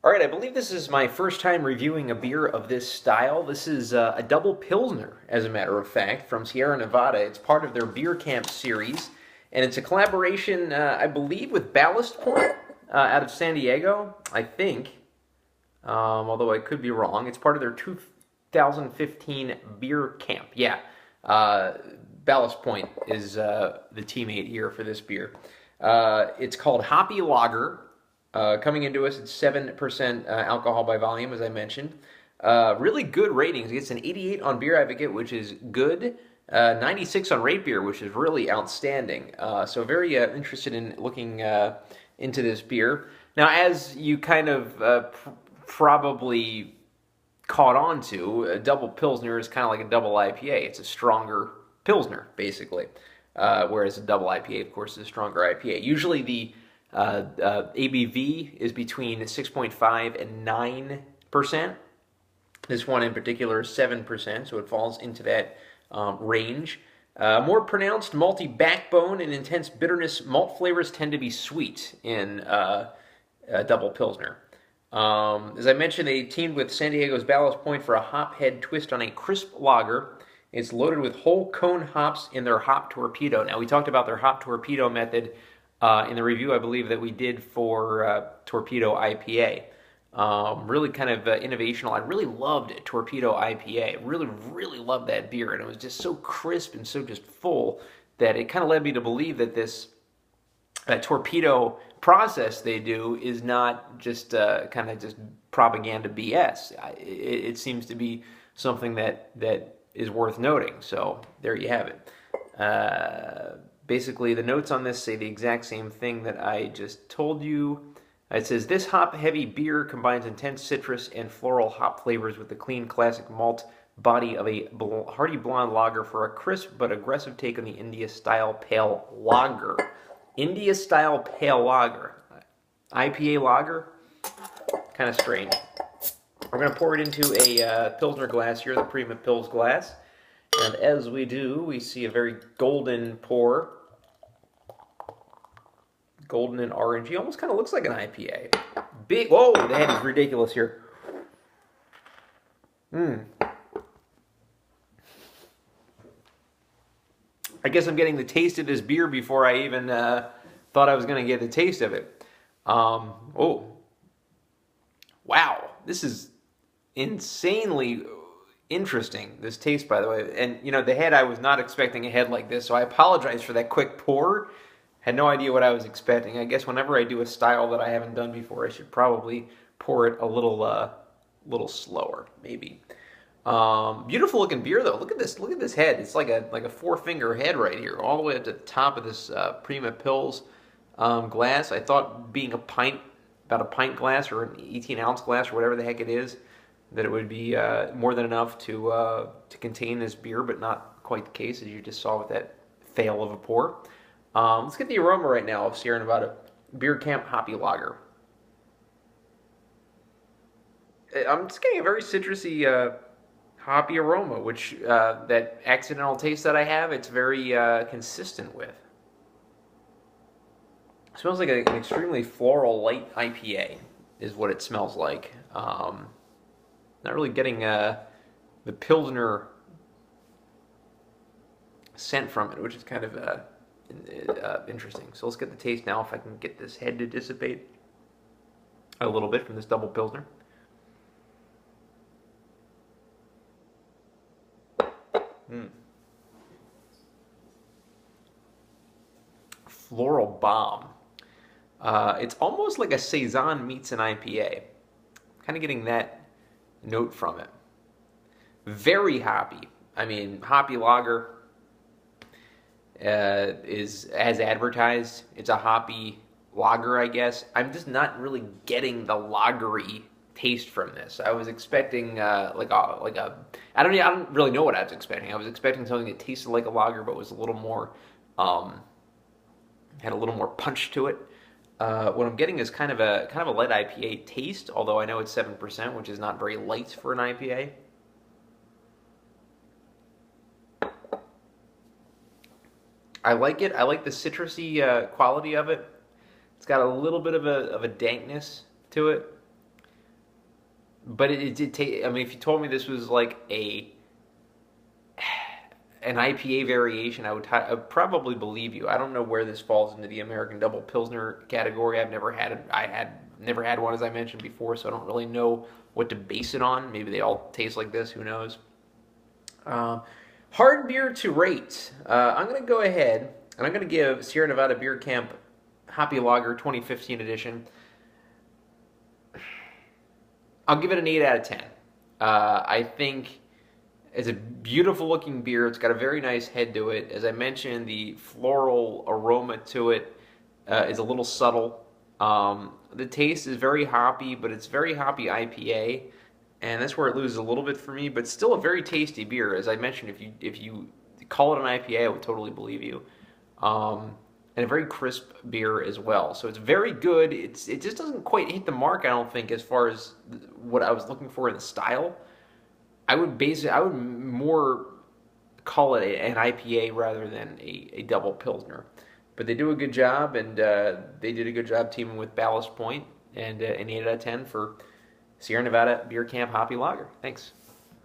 All right, I believe this is my first time reviewing a beer of this style. This is a double Pilsner, as a matter of fact, from Sierra Nevada. It's part of their Beer Camp series, and it's a collaboration, I believe, with Ballast Point out of San Diego, I think, although I could be wrong. It's part of their 2015 Beer Camp. Yeah, Ballast Point is the teammate here for this beer. It's called Hoppy Lager. Coming into us at 7% alcohol by volume, as I mentioned. Really good ratings. It gets an 88 on Beer Advocate, which is good. 96 on Rate Beer, which is really outstanding. So very interested in looking into this beer. Now, as you kind of probably caught on to, a double Pilsner is kind of like a double IPA. It's a stronger Pilsner, basically. Whereas a double IPA, of course, is a stronger IPA. Usually the ABV is between 6.5 and 9%. This one in particular is 7%, so it falls into that range. More pronounced malty backbone and intense bitterness. Malt flavors tend to be sweet in double Pilsner. As I mentioned, they teamed with San Diego's Ballast Point for a hop head twist on a crisp lager. It's loaded with whole cone hops in their hop torpedo. Now, we talked about their hop torpedo method in the review, I believe, that we did for Torpedo IPA. Really kind of innovational. I really loved Torpedo IPA. Really loved that beer, and it was just so crisp and so just full that it kind of led me to believe that this Torpedo process they do is not just kind of just propaganda BS. It seems to be something that is worth noting. So there you have it. Basically, the notes on this say the exact same thing that I just told you. It says, this hop-heavy beer combines intense citrus and floral hop flavors with the clean, classic malt body of a hearty blonde lager for a crisp but aggressive take on the India-style pale lager. India-style pale lager. IPA lager? Kind of strange. We're going to pour it into a Pilsner glass here, the Prima Pils glass. And as we do, we see a very golden pour. Golden and orangey. Almost kind of looks like an IPA. Big. Whoa, the head is ridiculous here. I guess I'm getting the taste of this beer before I even thought I was going to get the taste of it. Oh. Wow. This is insanely interesting, this taste, by the way. And, you know, the head, I was not expecting a head like this, so I apologize for that quick pour. Had no idea what I was expecting. I guess whenever I do a style that I haven't done before, I should probably pour it a little slower, maybe. Beautiful looking beer, though. Look at this head. It's like a four-finger head right here, all the way up to the top of this Prima Pils glass. I thought being about a pint glass or an 18-ounce glass or whatever the heck it is, that it would be more than enough to contain this beer, but not quite the case, as you just saw with that fail of a pour. Let's get the aroma right now of Sierra Nevada Beer Camp Hoppy Lager. I'm just getting a very citrusy, hoppy aroma, which that accidental taste that I have, it's very consistent with. It smells like an extremely floral light IPA is what it smells like. Not really getting the Pilsner scent from it, which is kind of interesting. So let's get the taste now, if I can get this head to dissipate a little bit from this double Pilsner. Floral bomb. It's almost like a Saison meets an IPA. Kind of getting that note from it. Very hoppy. I mean, hoppy lager is as advertised. It's a hoppy lager, I guess. I'm just not really getting the lagery taste from this. I was expecting I don't really know what I was expecting. I was expecting something that tasted like a lager, but was a little more had a little more punch to it. What I'm getting is kind of a light IPA taste, although I know it's 7%, which is not very light for an IPA. I like it. I like the citrusy quality of it. It's got a little bit of a dankness to it. but it did take. I mean, if you told me this was like an IPA variation, I'd probably believe you. I don't know where this falls into the American Double Pilsner category. I've never had it. Never had one, as I mentioned before, so I don't really know what to base it on. Maybe they all taste like this. Who knows? Hard beer to rate. I'm going to go ahead and I'm going to give Sierra Nevada Beer Camp Hoppy Lager 2015 edition. I'll give it an 8 out of 10. I think it's a beautiful looking beer. It's got a very nice head to it. As I mentioned, the floral aroma to it is a little subtle. The taste is very hoppy, but it's very hoppy IPA, and that's where it loses a little bit for me. But still a very tasty beer. As I mentioned, if you call it an IPA, I would totally believe you. And a very crisp beer as well. So it's very good. It just doesn't quite hit the mark, I don't think, as far as what I was looking for in the style. I would more call it an IPA rather than a double pilsner. But they do a good job, and they did a good job teaming with Ballast Point, and an 8 out of 10 for Sierra Nevada Beer Camp Hoppy Lager. Thanks.